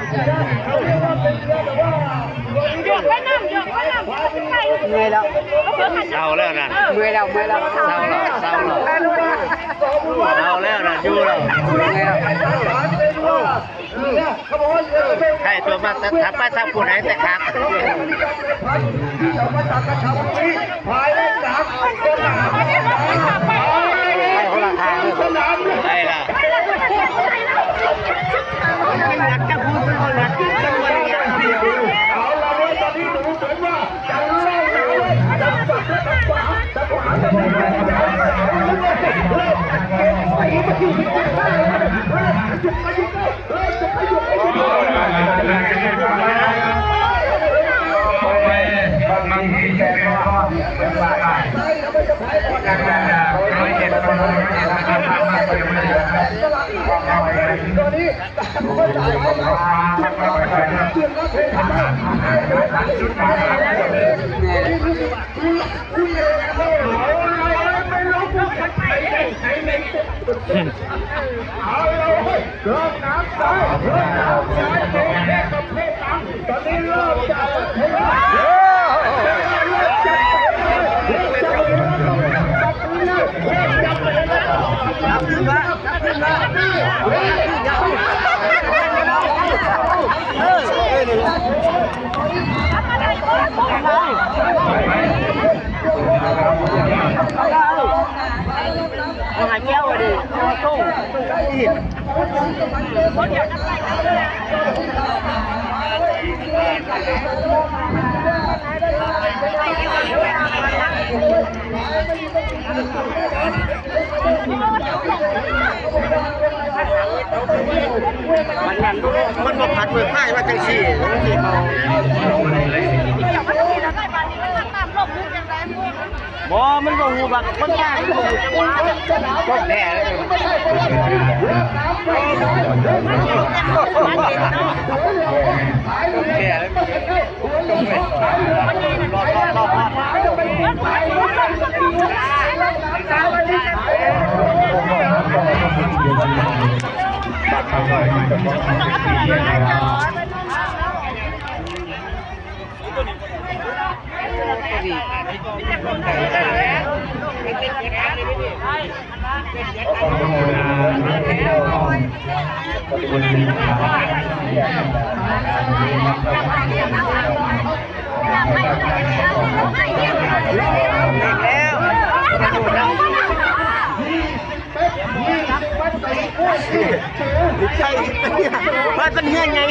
เมื่อยแล้ว เศร้าแล้วนั่น เมื่อยแล้วเศร้าแล้วเศร้าแล้วเศร้าแล้วนั่นอยู่แล้วใครตัวมาแต่ถ้าไปทำผู้ไหนแต่ครับคนละทางเลย ได้ละเอาเลยเริ่มน้ำได้เริ่มน้ำได้เด็กกับเพศต่างตอนนี้เริ่มจะหาแก้วดิต้งมันมาผัดเมืองไทยว่าจังสี่ที่เขาบ่มันบ่ฮู้บักคนยากมันบ่ฮู้จังหวะก็แพ้เลยมันเป็นเนาะแพ้เลยรใช่มันเป็นเฮี้ยไง